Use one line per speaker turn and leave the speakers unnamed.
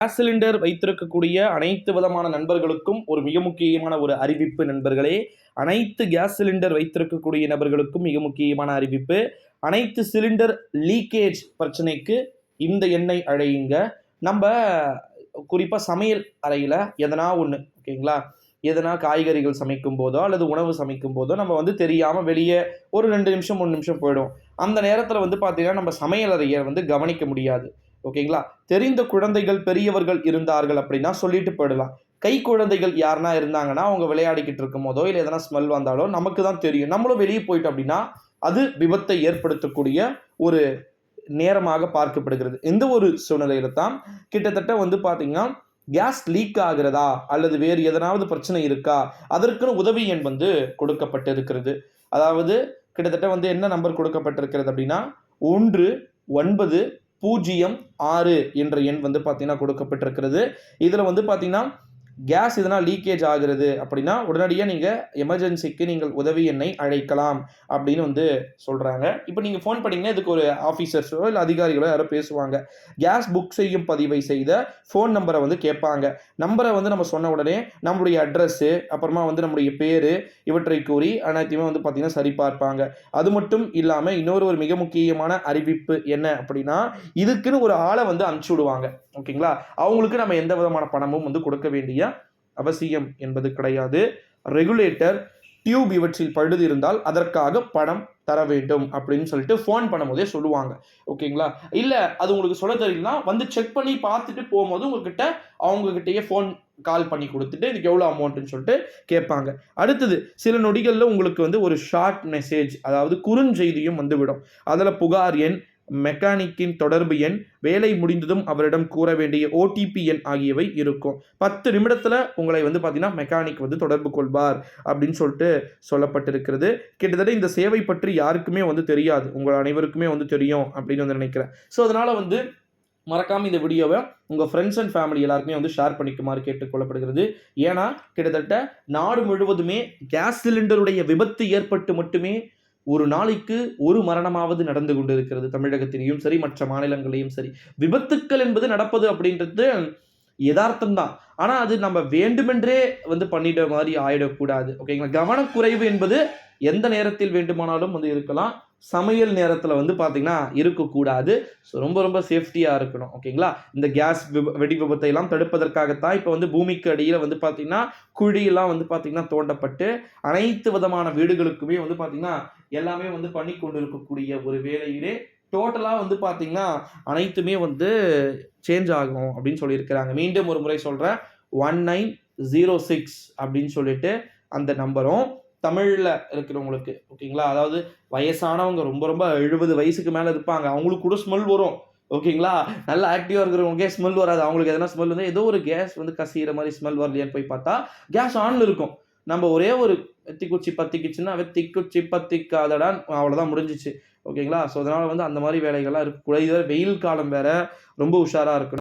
Gas cylinder வைத்திருக்கக்கூடிய அனைத்து விதமான நண்பர்களுக்கும் ஒரு மிக முக்கியமான ஒரு அறிவிப்பு நண்பர்களே. அனைத்து கேஸ் சிலிண்டர் வைத்திருக்கக்கூடிய நபர்களுக்கும் மிக முக்கியமான அறிவிப்பு. அனைத்து சிலிண்டர் லீக்கேஜ் பிரச்சனைக்கு இந்த எண்ணை அழையுங்க. நம்ம குறிப்பாக சமையல் அறையில் எதனா ஒன்று ஓகேங்களா, எதனா காய்கறிகள் சமைக்கும் போதோ அல்லது உணவு சமைக்கும் போதோ நம்ம தெரியாமல் வெளியே ஒரு 2 நிமிஷம் 3 நிமிஷம் போயிடும். அந்த நேரத்தில் பார்த்தீங்கன்னா நம்ம சமையல் அறையை கவனிக்க முடியாது. ஓகேங்களா, தெரிந்த குழந்தைகள் பெரியவர்கள் இருந்தார்கள் அப்படின்னா சொல்லிட்டு போயிடலாம். கை குழந்தைகள் யாருன்னா இருந்தாங்கன்னா அவங்க விளையாடிக்கிட்டு இருக்கும் போதோ இல்லை எதனா ஸ்மெல் வந்தாலோ நமக்கு தான் தெரியும். நம்மளும் வெளியே போயிட்டோம் அப்படின்னா அது விபத்தை ஏற்படுத்தக்கூடிய ஒரு நேரமாக பார்க்கப்படுகிறது. இந்த ஒரு சூழ்நிலையில தான் கிட்டத்தட்ட பார்த்தீங்கன்னா கேஸ் லீக் ஆகிறதா அல்லது வேறு எதனாவது பிரச்சனை இருக்கா, அதற்குன்னு உதவி எண் கொடுக்கப்பட்டிருக்கிறது. அதாவது கிட்டத்தட்ட என்ன நம்பர் கொடுக்கப்பட்டிருக்கிறது அப்படின்னா 1906 என்ற எண் பார்த்தீங்கன்னா கொடுக்கப்பட்டிருக்கிறது. இதில் பார்த்தீங்கன்னா கேஸ் எதனா லீக்கேஜ் ஆகிறது அப்படின்னா உடனடியாக நீங்கள் எமர்ஜென்சிக்கு நீங்கள் உதவி எண்ணை அழைக்கலாம் அப்படின்னு சொல்கிறாங்க. இப்போ நீங்கள் ஃபோன் பண்ணிங்கன்னா இதுக்கு ஒரு ஆஃபீஸர்ஸோ இல்லை அதிகாரிகளோ யாரோ பேசுவாங்க. கேஸ் புக் செய்யும் பதிவை செய்த ஃபோன் நம்பரை கேட்பாங்க. நம்பரை நம்ம சொன்ன உடனே நம்மளுடைய அட்ரஸ்ஸு அப்புறமா நம்முடைய பேர் இவற்றை கூறி அனைத்தையுமே பார்த்தீங்கன்னா சரிபார்ப்பாங்க. அது மட்டும் இல்லாமல் இன்னொரு மிக முக்கியமான அறிவிப்பு என்ன அப்படின்னா, இதுக்குன்னு ஒரு ஆளை அனுப்பிச்சி விடுவாங்க. ஓகேங்களா, அவங்களுக்கு நம்ம எந்த விதமான பணமும் கொடுக்க வேண்டிய அவசியம் என்பது கிடையாது. ரெகுலேட்டர் டியூப் இவற்றில் பழுது இருந்தால் அதற்காக பணம் தர வேண்டும் அப்படின்னு சொல்லிட்டு ஃபோன் பண்ணும்போதே சொல்லுவாங்க. ஓகேங்களா, இல்லை அது உங்களுக்கு சொல்ல தெரியலனா செக் பண்ணி பார்த்துட்டு போகும்போது அவங்ககிட்டயே ஃபோன் கால் பண்ணி கொடுத்துட்டு இதுக்கு எவ்வளோ அமௌண்ட்டுன்னு சொல்லிட்டு கேட்பாங்க. அடுத்தது சில நொடிகளில் உங்களுக்கு ஒரு ஷார்ட் மெசேஜ், அதாவது குறுஞ்செய்தியும் விடும். அதில் புகார் எண், மெக்கானிக்கின் தொடர்பு எண், வேலை முடிந்ததும் அவரிடம் கூற வேண்டிய ஓடிபி எண் ஆகியவை இருக்கும். 10 நிமிடத்தில் உங்களை பார்த்தீங்கன்னா மெக்கானிக் தொடர்பு கொள்வார் அப்படின்னு சொல்லிட்டு சொல்லப்பட்டிருக்கிறது. கிட்டத்தட்ட இந்த சேவை பற்றி யாருக்குமே தெரியாது, உங்கள் அனைவருக்குமே தெரியும் அப்படின்னு நினைக்கிறேன். ஸோ அதனால் மறக்காமல் இந்த வீடியோவை உங்கள் ஃப்ரெண்ட்ஸ் அண்ட் ஃபேமிலி எல்லாருக்குமே ஷேர் பண்ணிக்குமாறு கேட்டுக்கொள்ளப்படுகிறது. ஏன்னா கிட்டத்தட்ட நாடு முழுவதுமே கேஸ் சிலிண்டருடைய விபத்து ஏற்பட்டு மட்டுமே ஒரு நாளைக்கு ஒரு மரணமாவது நடந்து கொண்டு இருக்கிறது. தமிழகத்திலையும் சரி மற்ற மாநிலங்களையும் சரி விபத்துக்கள் என்பது நடப்பது அப்படின்றது யதார்த்தம் தான். ஆனால் அது நம்ம வேண்டுமென்றே பண்ணிட்ட மாதிரி ஆயிடக்கூடாது. ஓகேங்களா, கவனக்குறைவு என்பது எந்த நேரத்தில் வேண்டுமானாலும் இருக்கலாம். சமையல் நேரத்தில் பார்த்தீங்கன்னா இருக்கக்கூடாது. ஸோ ரொம்ப சேஃப்டியாக இருக்கணும். ஓகேங்களா, இந்த கேஸ் வெடி விபத்தை எல்லாம் தடுப்பதற்காகத்தான் இப்போ பூமிக்கு அடியில் பார்த்தீங்கன்னா குழியெல்லாம் பார்த்தீங்கன்னா தோண்டப்பட்டு அனைத்து விதமான வீடுகளுக்குமே பார்த்தீங்கன்னா எல்லாமே பண்ணி கொண்டு இருக்கக்கூடிய ஒரு வேளையிலே டோட்டலாக பார்த்தீங்கன்னா அனைத்துமே சேஞ்ச் ஆகும் அப்படின்னு சொல்லியிருக்கிறாங்க. மீண்டும் ஒரு முறை சொல்கிறேன், 1906 அப்படின்னு சொல்லிட்டு அந்த நம்பரும் தமிழில் இருக்கிறவங்களுக்கு ஓகேங்களா, அதாவது வயசானவங்க ரொம்ப 70 வயசுக்கு மேலே இருப்பாங்க, அவங்களுக்கு கூட ஸ்மெல் வரும். ஓகேங்களா, நல்லா ஆக்டிவாக இருக்கிறவங்களுக்கே ஸ்மெல் வராது. அவங்களுக்கு எதனா ஸ்மெல் ஏதோ ஒரு கேஸ் கசிகிற மாதிரி ஸ்மெல் வரலையான்னு போய் பார்த்தா கேஸ் ஆன்ல இருக்கும். நம்ம ஒரே ஒரு தீக்குச்சி பத்திக்குச்சுன்னா தீக்குச்சி பத்திக்காதடான் அவ்வளோதான் முடிஞ்சிச்சு. ஓகேங்களா, ஸோ அதனால் அந்த மாதிரி வேலைகள்லாம் இருக்கக்கூடாது. வெயில் காலம் வேற, ரொம்ப உஷாராக இருக்கணும்.